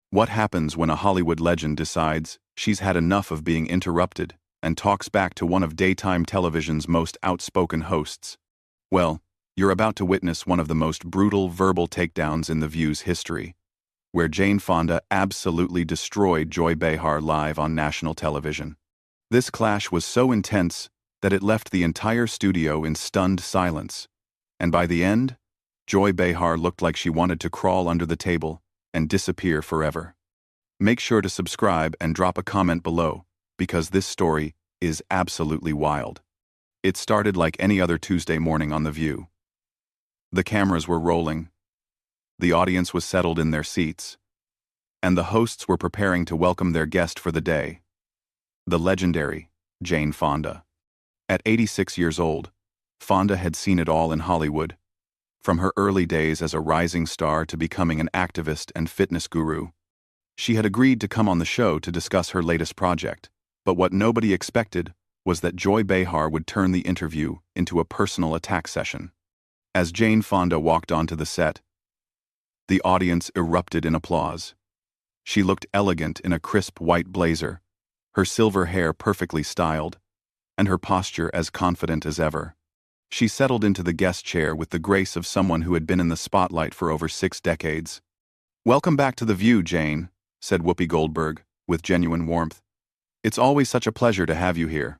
What happens when a Hollywood legend decides she's had enough of being interrupted and talks back to one of daytime television's most outspoken hosts? Well, you're about to witness one of the most brutal verbal takedowns in The View's history, where Jane Fonda absolutely destroyed Joy Behar live on national television. This clash was so intense that it left the entire studio in stunned silence, and by the end, Joy Behar looked like she wanted to crawl under the table and disappear forever. Make sure to subscribe and drop a comment below, because this story is absolutely wild. It started like any other Tuesday morning on The View. The cameras were rolling, the audience was settled in their seats, and the hosts were preparing to welcome their guest for the day, the legendary Jane Fonda. At 86 years old, Fonda had seen it all in Hollywood, from her early days as a rising star to becoming an activist and fitness guru. She had agreed to come on the show to discuss her latest project, but what nobody expected was that Joy Behar would turn the interview into a personal attack session. As Jane Fonda walked onto the set, the audience erupted in applause. She looked elegant in a crisp white blazer, her silver hair perfectly styled, and her posture as confident as ever. She settled into the guest chair with the grace of someone who had been in the spotlight for over 6 decades. "Welcome back to The View, Jane," said Whoopi Goldberg, with genuine warmth. "It's always such a pleasure to have you here."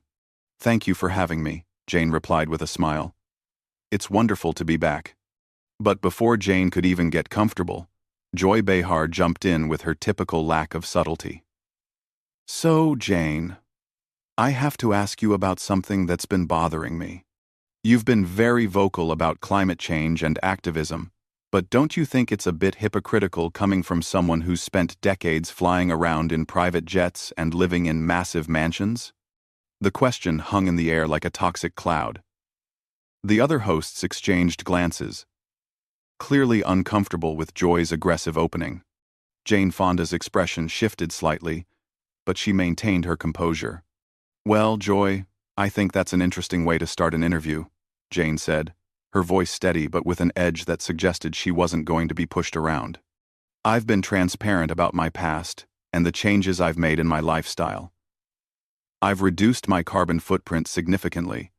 "Thank you for having me," Jane replied with a smile. "It's wonderful to be back." But before Jane could even get comfortable, Joy Behar jumped in with her typical lack of subtlety. "So, Jane, I have to ask you about something that's been bothering me. You've been very vocal about climate change and activism, but don't you think it's a bit hypocritical coming from someone who's spent decades flying around in private jets and living in massive mansions?" The question hung in the air like a toxic cloud. The other hosts exchanged glances, clearly uncomfortable with Joy's aggressive opening. Jane Fonda's expression shifted slightly, but she maintained her composure. "Well, Joy, I think that's an interesting way to start an interview," Jane said, her voice steady but with an edge that suggested she wasn't going to be pushed around. "I've been transparent about my past and the changes I've made in my lifestyle. I've reduced my carbon footprint significantly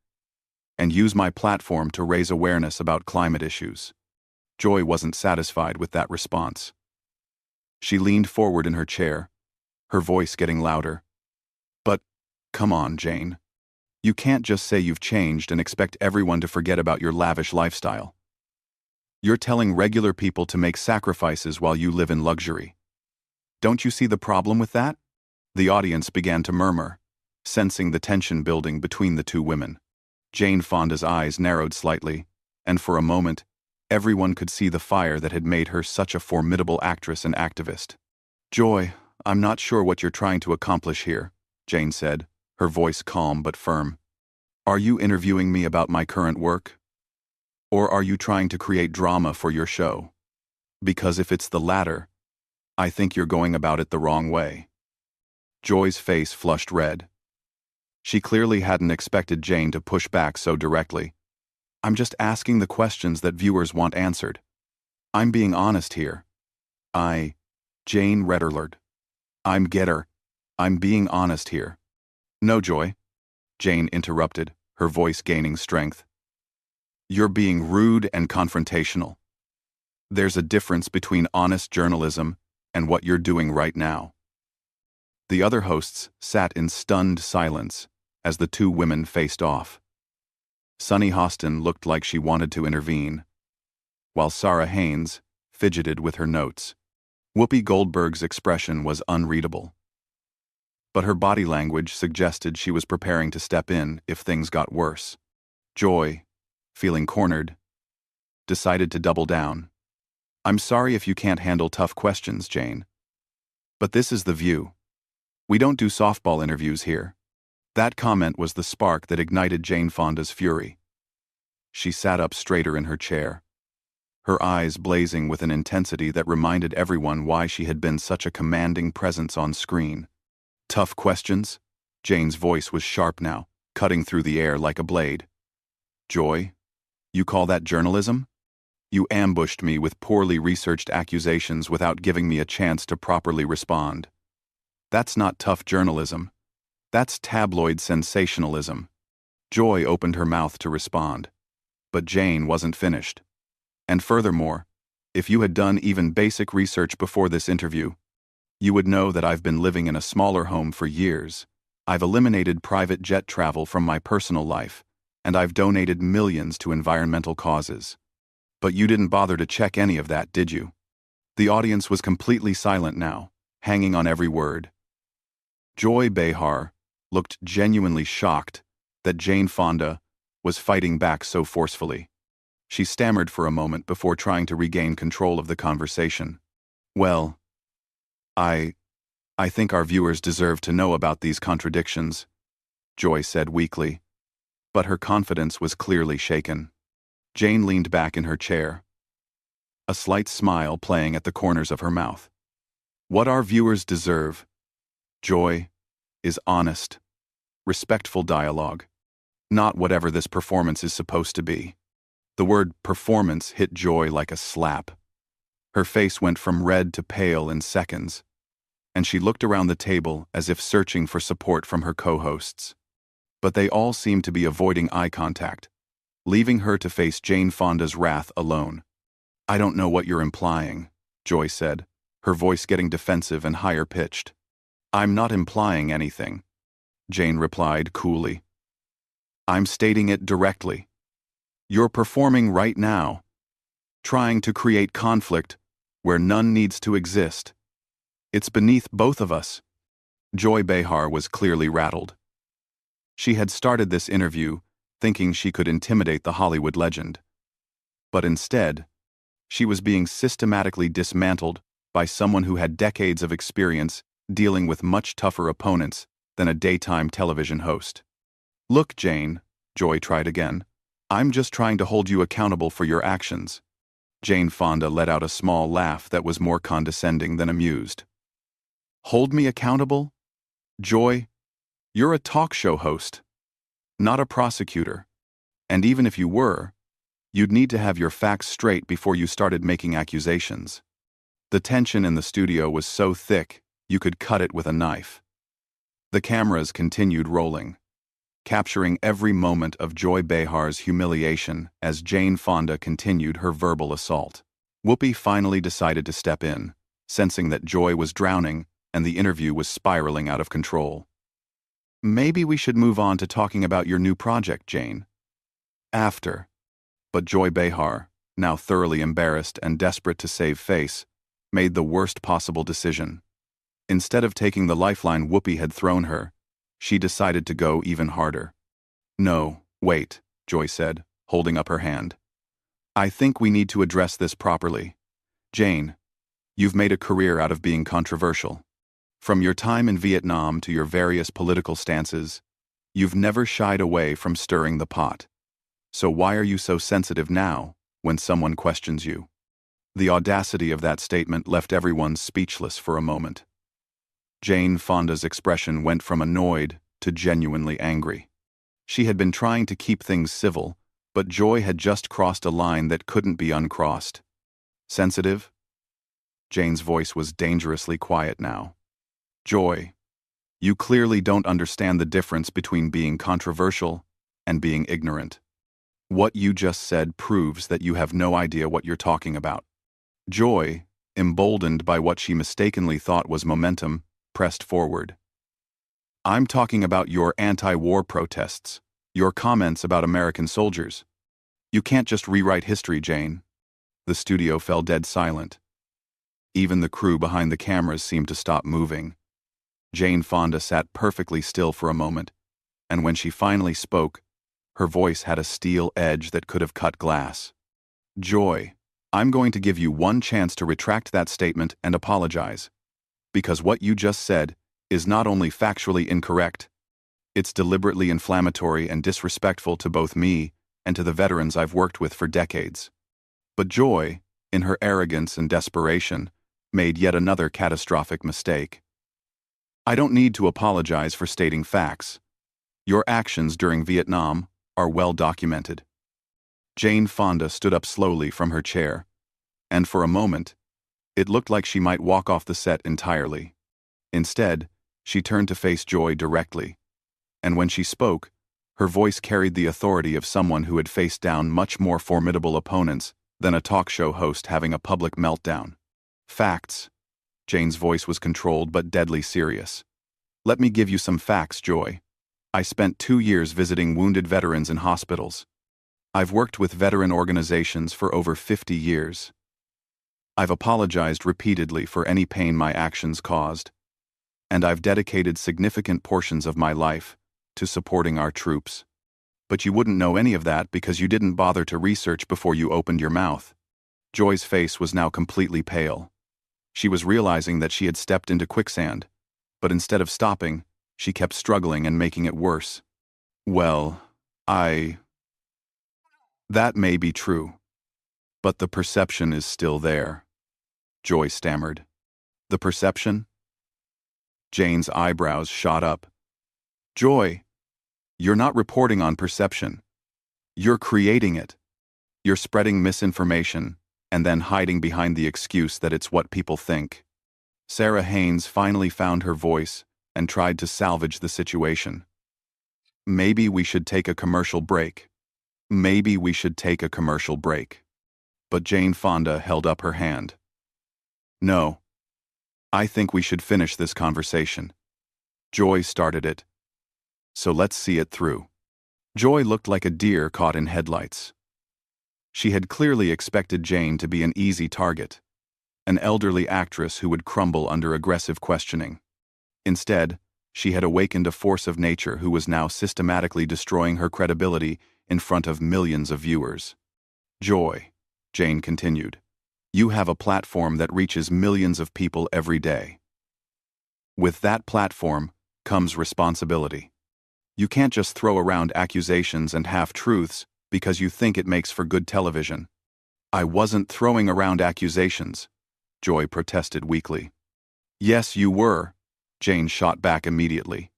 and used my platform to raise awareness about climate issues." Joy wasn't satisfied with that response. She leaned forward in her chair, her voice getting louder. "But, come on, Jane. You can't just say you've changed and expect everyone to forget about your lavish lifestyle. You're telling regular people to make sacrifices while you live in luxury. Don't you see the problem with that?" The audience began to murmur, sensing the tension building between the two women. Jane Fonda's eyes narrowed slightly, and for a moment, everyone could see the fire that had made her such a formidable actress and activist. "Joy, I'm not sure what you're trying to accomplish here," Jane said, her voice calm but firm. "Are you interviewing me about my current work? Or are you trying to create drama for your show? Because if it's the latter, I think you're going about it the wrong way." Joy's face flushed red. She clearly hadn't expected Jane to push back so directly. "I'm just asking the questions that viewers want answered. I'm being honest here. Jane Redderlard. I'm being honest here." "No, Joy," Jane interrupted, her voice gaining strength. "You're being rude and confrontational. There's a difference between honest journalism and what you're doing right now." The other hosts sat in stunned silence as the two women faced off. Sunny Hostin looked like she wanted to intervene, while Sara Haines fidgeted with her notes. Whoopi Goldberg's expression was unreadable, but her body language suggested she was preparing to step in if things got worse. Joy, feeling cornered, decided to double down. "I'm sorry if you can't handle tough questions, Jane. But this is The View. We don't do softball interviews here." That comment was the spark that ignited Jane Fonda's fury. She sat up straighter in her chair, her eyes blazing with an intensity that reminded everyone why she had been such a commanding presence on screen. "Tough questions?" Jane's voice was sharp now, cutting through the air like a blade. "Joy, you call that journalism? You ambushed me with poorly researched accusations without giving me a chance to properly respond. That's not tough journalism. That's tabloid sensationalism. Joy opened her mouth to respond. But Jane wasn't finished. And furthermore, if you had done even basic research before this interview, you would know that I've been living in a smaller home for years. I've eliminated private jet travel from my personal life, and I've donated millions to environmental causes. But you didn't bother to check any of that, did you? The audience was completely silent now, hanging on every word. Joy Behar looked genuinely shocked that Jane Fonda was fighting back so forcefully. She stammered for a moment before trying to regain control of the conversation. Well, I think our viewers deserve to know about these contradictions, Joy said weakly. But her confidence was clearly shaken. Jane leaned back in her chair, a slight smile playing at the corners of her mouth. What our viewers deserve, Joy, is honest, respectful dialogue, not whatever this performance is supposed to be. The word performance hit Joy like a slap. Her face went from red to pale in seconds, and she looked around the table as if searching for support from her co-hosts. But they all seemed to be avoiding eye contact, leaving her to face Jane Fonda's wrath alone. I don't know what you're implying, Joy said, her voice getting defensive and higher-pitched. I'm not implying anything, Jane replied coolly. I'm stating it directly. You're performing right now, trying to create conflict where none needs to exist. It's beneath both of us. Joy Behar was clearly rattled. She had started this interview thinking she could intimidate the Hollywood legend. But instead, she was being systematically dismantled by someone who had decades of experience dealing with much tougher opponents than a daytime television host. Look, Jane, Joy tried again. I'm just trying to hold you accountable for your actions. Jane Fonda let out a small laugh that was more condescending than amused. Hold me accountable? Joy, you're a talk show host, not a prosecutor. And even if you were, you'd need to have your facts straight before you started making accusations. The tension in the studio was so thick, you could cut it with a knife. The cameras continued rolling, capturing every moment of Joy Behar's humiliation as Jane Fonda continued her verbal assault. Whoopi finally decided to step in, sensing that Joy was drowning and the interview was spiraling out of control. Maybe we should move on to talking about your new project, Jane. After. But Joy Behar, now thoroughly embarrassed and desperate to save face, made the worst possible decision. Instead of taking the lifeline Whoopi had thrown her, she decided to go even harder. No, wait, Joy said, holding up her hand. I think we need to address this properly. Jane, you've made a career out of being controversial. From your time in Vietnam to your various political stances, you've never shied away from stirring the pot. So why are you so sensitive now when someone questions you? The audacity of that statement left everyone speechless for a moment. Jane Fonda's expression went from annoyed to genuinely angry. She had been trying to keep things civil, but Joy had just crossed a line that couldn't be uncrossed. Sensitive? Jane's voice was dangerously quiet now. Joy, you clearly don't understand the difference between being controversial and being ignorant. What you just said proves that you have no idea what you're talking about. Joy, emboldened by what she mistakenly thought was momentum, pressed forward. I'm talking about your anti-war protests, your comments about American soldiers. You can't just rewrite history, Jane. The studio fell dead silent. Even the crew behind the cameras seemed to stop moving. Jane Fonda sat perfectly still for a moment, and when she finally spoke, her voice had a steel edge that could have cut glass. Joy, I'm going to give you one chance to retract that statement and apologize. Because what you just said is not only factually incorrect, it's deliberately inflammatory and disrespectful to both me and to the veterans I've worked with for decades. But Joy, in her arrogance and desperation, made yet another catastrophic mistake. I don't need to apologize for stating facts. Your actions during Vietnam are well documented. Jane Fonda stood up slowly from her chair, and for a moment, it looked like she might walk off the set entirely. Instead, she turned to face Joy directly, and when she spoke, her voice carried the authority of someone who had faced down much more formidable opponents than a talk show host having a public meltdown. Facts. Jane's voice was controlled but deadly serious. Let me give you some facts, Joy. I spent 2 years visiting wounded veterans in hospitals. I've worked with veteran organizations for over 50 years. I've apologized repeatedly for any pain my actions caused. And I've dedicated significant portions of my life to supporting our troops. But you wouldn't know any of that because you didn't bother to research before you opened your mouth. Joy's face was now completely pale. She was realizing that she had stepped into quicksand, but instead of stopping, she kept struggling and making it worse. Well, that may be true, but the perception is still there, Joy stammered. The perception? Jane's eyebrows shot up. Joy, you're not reporting on perception. You're creating it. You're spreading misinformation and then hiding behind the excuse that it's what people think. Sara Haines finally found her voice and tried to salvage the situation. Maybe we should take a commercial break. Maybe we should take a commercial break. But Jane Fonda held up her hand. No. I think we should finish this conversation. Joy started it. So let's see it through. Joy looked like a deer caught in headlights. She had clearly expected Jane to be an easy target, an elderly actress who would crumble under aggressive questioning. Instead, she had awakened a force of nature who was now systematically destroying her credibility in front of millions of viewers. Joy, Jane continued, you have a platform that reaches millions of people every day. With that platform comes responsibility. You can't just throw around accusations and half-truths because you think it makes for good television. I wasn't throwing around accusations, Joy protested weakly. Yes, you were, Jane shot back immediately.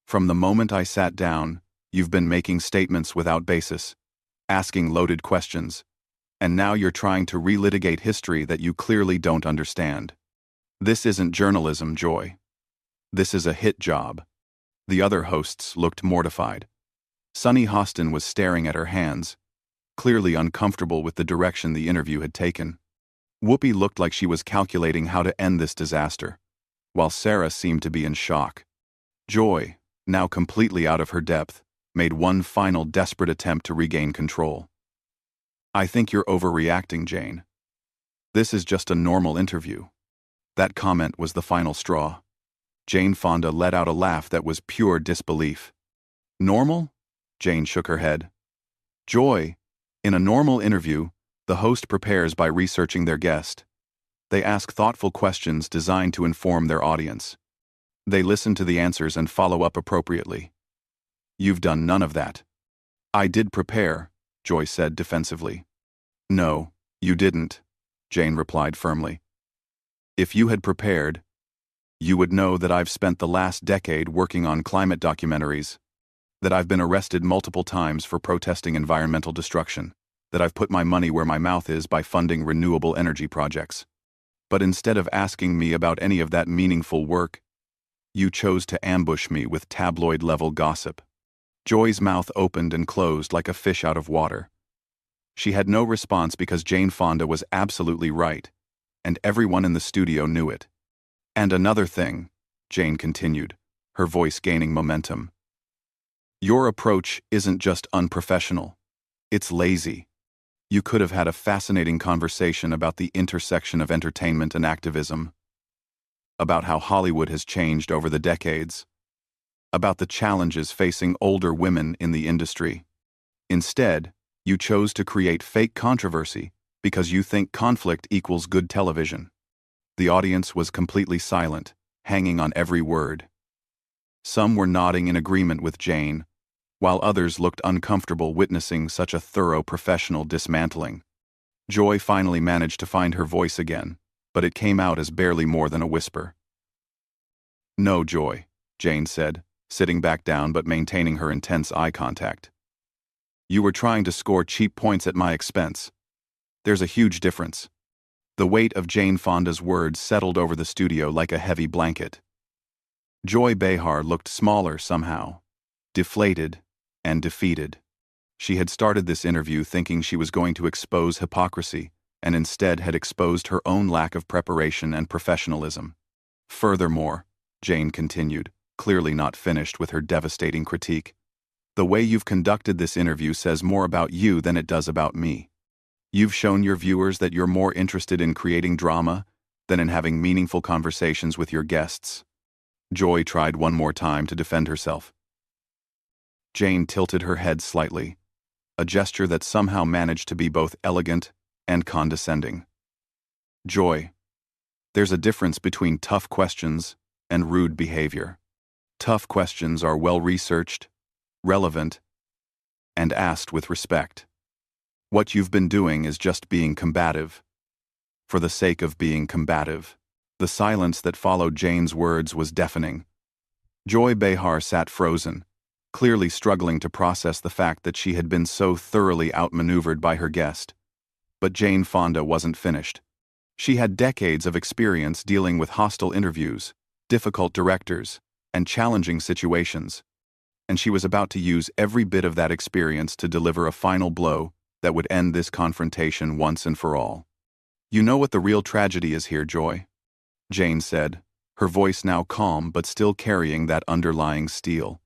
From the moment I sat down, you've been making statements without basis, asking loaded questions, and now you're trying to relitigate history that you clearly don't understand. This isn't journalism, Joy. This is a hit job. The other hosts looked mortified. Sunny Hostin was staring at her hands, clearly uncomfortable with the direction the interview had taken. Whoopi looked like she was calculating how to end this disaster, while Sara seemed to be in shock. Joy, now completely out of her depth, made one final desperate attempt to regain control. I think you're overreacting, Jane. This is just a normal interview. That comment was the final straw. Jane Fonda let out a laugh that was pure disbelief. Normal? Jane shook her head. Joy, in a normal interview, the host prepares by researching their guest. They ask thoughtful questions designed to inform their audience. They listen to the answers and follow up appropriately. You've done none of that. I did prepare, Joy said defensively. No, you didn't, Jane replied firmly. If you had prepared, you would know that I've spent the last decade working on climate documentaries, that I've been arrested multiple times for protesting environmental destruction, that I've put my money where my mouth is by funding renewable energy projects. But instead of asking me about any of that meaningful work, you chose to ambush me with tabloid-level gossip. Joy's mouth opened and closed like a fish out of water. She had no response because Jane Fonda was absolutely right, and everyone in the studio knew it. And another thing, Jane continued, her voice gaining momentum. Your approach isn't just unprofessional, it's lazy. You could have had a fascinating conversation about the intersection of entertainment and activism, about how Hollywood has changed over the decades, about the challenges facing older women in the industry. Instead, you chose to create fake controversy because you think conflict equals good television. The audience was completely silent, hanging on every word. Some were nodding in agreement with Jane, while others looked uncomfortable witnessing such a thorough professional dismantling. Joy finally managed to find her voice again, but it came out as barely more than a whisper. No, Joy, Jane said, sitting back down but maintaining her intense eye contact. You were trying to score cheap points at my expense. There's a huge difference." The weight of Jane Fonda's words settled over the studio like a heavy blanket. Joy Behar looked smaller somehow, deflated and defeated. She had started this interview thinking she was going to expose hypocrisy, and instead had exposed her own lack of preparation and professionalism. "Furthermore," Jane continued, clearly not finished with her devastating critique, "the way you've conducted this interview says more about you than it does about me. You've shown your viewers that you're more interested in creating drama than in having meaningful conversations with your guests." Joy tried one more time to defend herself. Jane tilted her head slightly, a gesture that somehow managed to be both elegant and condescending. "Joy, there's a difference between tough questions and rude behavior. Tough questions are well-researched, relevant, and asked with respect. What you've been doing is just being combative. For the sake of being combative." The silence that followed Jane's words was deafening. Joy Behar sat frozen, clearly struggling to process the fact that she had been so thoroughly outmaneuvered by her guest. But Jane Fonda wasn't finished. She had decades of experience dealing with hostile interviews, difficult directors, and challenging situations, and she was about to use every bit of that experience to deliver a final blow that would end this confrontation once and for all. "You know what the real tragedy is here, Joy," Jane said, her voice now calm but still carrying that underlying steel.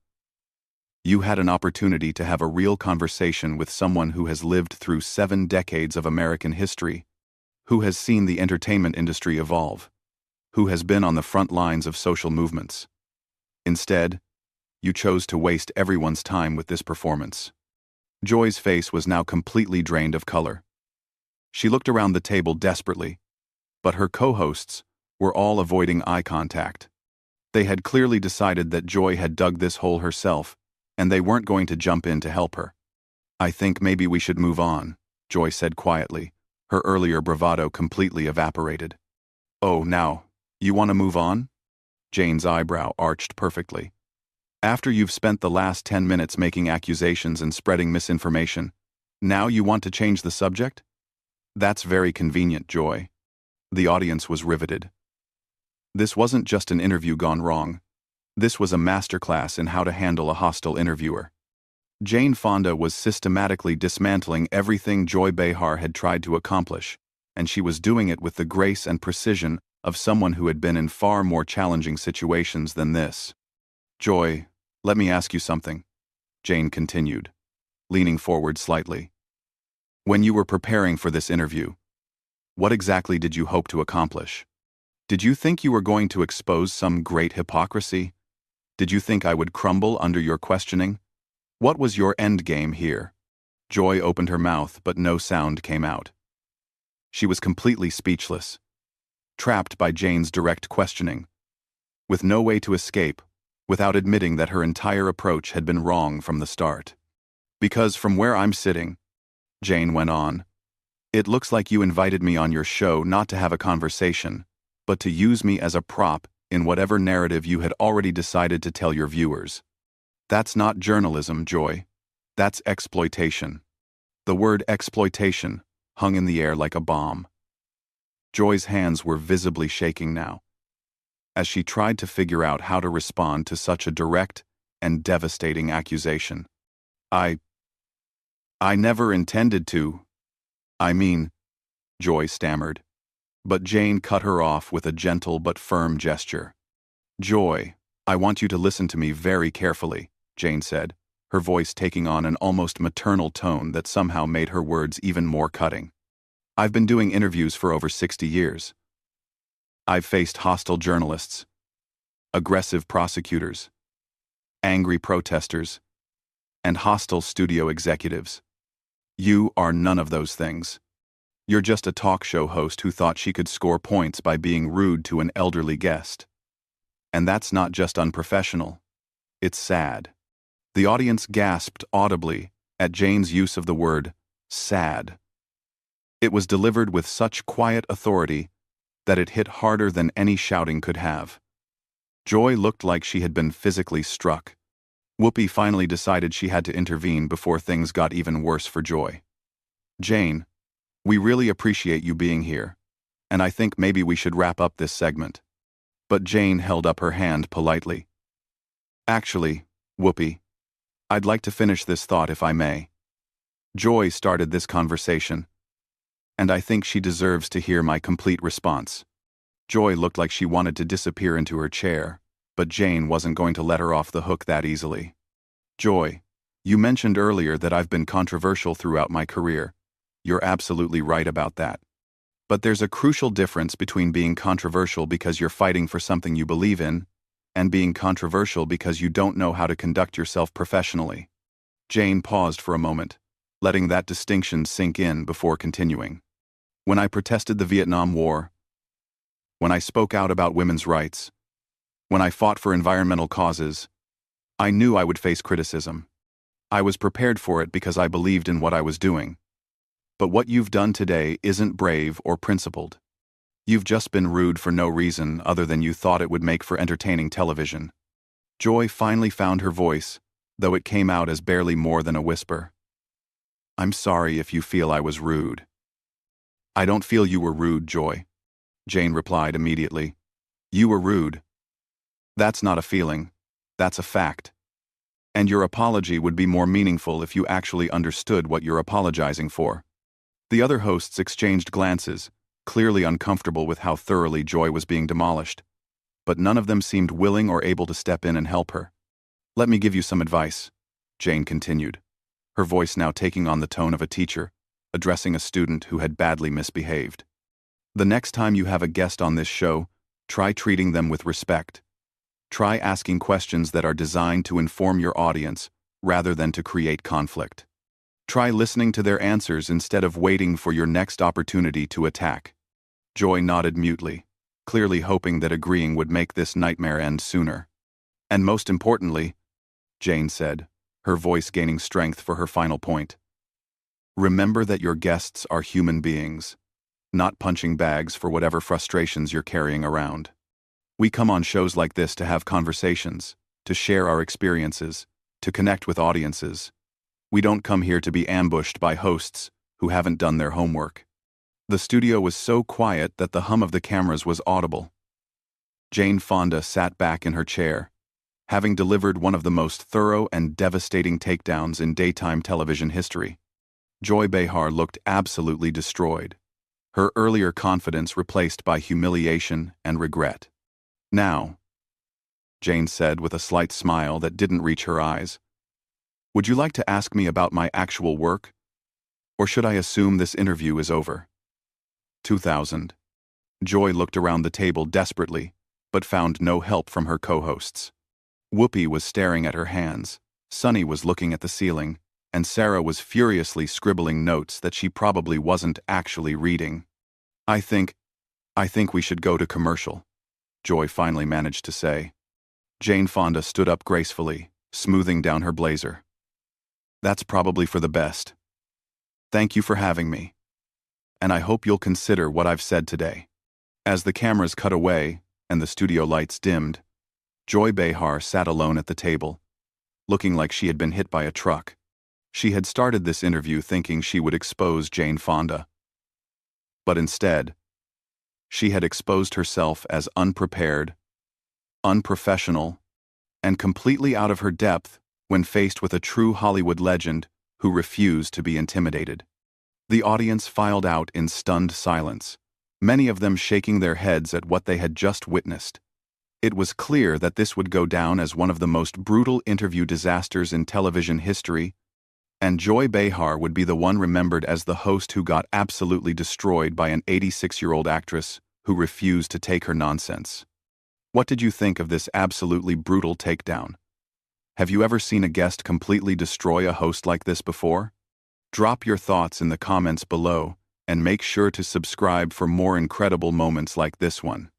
"You had an opportunity to have a real conversation with someone who has lived through 7 decades of American history, who has seen the entertainment industry evolve, who has been on the front lines of social movements. Instead, you chose to waste everyone's time with this performance." Joy's face was now completely drained of color. She looked around the table desperately, but her co-hosts were all avoiding eye contact. They had clearly decided that Joy had dug this hole herself, and they weren't going to jump in to help her. "I think maybe we should move on," Joy said quietly, her earlier bravado completely evaporated. "Oh, now, you want to move on?" Jane's eyebrow arched perfectly. "After you've spent the last 10 minutes making accusations and spreading misinformation, now you want to change the subject? That's very convenient, Joy." The audience was riveted. This wasn't just an interview gone wrong. This was a masterclass in how to handle a hostile interviewer. Jane Fonda was systematically dismantling everything Joy Behar had tried to accomplish, and she was doing it with the grace and precision of someone who had been in far more challenging situations than this. "Joy, let me ask you something," Jane continued, leaning forward slightly. "When you were preparing for this interview, what exactly did you hope to accomplish? Did you think you were going to expose some great hypocrisy? Did you think I would crumble under your questioning? What was your end game here?" Joy opened her mouth, but no sound came out. She was completely speechless, trapped by Jane's direct questioning, with no way to escape, without admitting that her entire approach had been wrong from the start. "Because from where I'm sitting," Jane went on, "it looks like you invited me on your show not to have a conversation, but to use me as a prop in whatever narrative you had already decided to tell your viewers. That's not journalism, Joy. That's exploitation." The word exploitation hung in the air like a bomb. Joy's hands were visibly shaking now, as she tried to figure out how to respond to such a direct and devastating accusation. I never intended to. I mean," Joy stammered. But Jane cut her off with a gentle but firm gesture. "Joy, I want you to listen to me very carefully," Jane said, her voice taking on an almost maternal tone that somehow made her words even more cutting. "I've been doing interviews for over 60 years. I've faced hostile journalists, aggressive prosecutors, angry protesters, and hostile studio executives. You are none of those things. You're just a talk show host who thought she could score points by being rude to an elderly guest. And that's not just unprofessional. It's sad." The audience gasped audibly at Jane's use of the word sad. It was delivered with such quiet authority that it hit harder than any shouting could have. Joy looked like she had been physically struck. Whoopi finally decided she had to intervene before things got even worse for Joy. "Jane, we really appreciate you being here, and I think maybe we should wrap up this segment." But Jane held up her hand politely. "Actually, Whoopi, I'd like to finish this thought if I may. Joy started this conversation, and I think she deserves to hear my complete response." Joy looked like she wanted to disappear into her chair, but Jane wasn't going to let her off the hook that easily. "Joy, you mentioned earlier that I've been controversial throughout my career. You're absolutely right about that. But there's a crucial difference between being controversial because you're fighting for something you believe in, and being controversial because you don't know how to conduct yourself professionally." Jane paused for a moment, letting that distinction sink in before continuing. "When I protested the Vietnam War, when I spoke out about women's rights, when I fought for environmental causes, I knew I would face criticism. I was prepared for it because I believed in what I was doing. But what you've done today isn't brave or principled. You've just been rude for no reason other than you thought it would make for entertaining television." Joy finally found her voice, though it came out as barely more than a whisper. "I'm sorry if you feel I was rude." "I don't feel you were rude, Joy," Jane replied immediately. "You were rude. That's not a feeling, that's a fact. And your apology would be more meaningful if you actually understood what you're apologizing for." The other hosts exchanged glances, clearly uncomfortable with how thoroughly Joy was being demolished, but none of them seemed willing or able to step in and help her. "Let me give you some advice," Jane continued, her voice now taking on the tone of a teacher, addressing a student who had badly misbehaved. "The next time you have a guest on this show, try treating them with respect. Try asking questions that are designed to inform your audience rather than to create conflict. Try listening to their answers instead of waiting for your next opportunity to attack." Joy nodded mutely, clearly hoping that agreeing would make this nightmare end sooner. "And most importantly," Jane said, her voice gaining strength for her final point, "remember that your guests are human beings, not punching bags for whatever frustrations you're carrying around. We come on shows like this to have conversations, to share our experiences, to connect with audiences. We don't come here to be ambushed by hosts who haven't done their homework." The studio was so quiet that the hum of the cameras was audible. Jane Fonda sat back in her chair, having delivered one of the most thorough and devastating takedowns in daytime television history. Joy Behar looked absolutely destroyed, her earlier confidence replaced by humiliation and regret. "Now," Jane said with a slight smile that didn't reach her eyes, "would you like to ask me about my actual work? Or should I assume this interview is over?" 2000. Joy looked around the table desperately, but found no help from her co-hosts. Whoopi was staring at her hands, Sunny was looking at the ceiling, and Sara was furiously scribbling notes that she probably wasn't actually reading. I think we should go to commercial," Joy finally managed to say. Jane Fonda stood up gracefully, smoothing down her blazer. "That's probably for the best. Thank you for having me. And I hope you'll consider what I've said today." As the cameras cut away and the studio lights dimmed, Joy Behar sat alone at the table, looking like she had been hit by a truck. She had started this interview thinking she would expose Jane Fonda. But instead, she had exposed herself as unprepared, unprofessional, and completely out of her depth when faced with a true Hollywood legend who refused to be intimidated. The audience filed out in stunned silence, many of them shaking their heads at what they had just witnessed. It was clear that this would go down as one of the most brutal interview disasters in television history, and Joy Behar would be the one remembered as the host who got absolutely destroyed by an 86-year-old actress who refused to take her nonsense. What did you think of this absolutely brutal takedown? Have you ever seen a guest completely destroy a host like this before? Drop your thoughts in the comments below, and make sure to subscribe for more incredible moments like this one.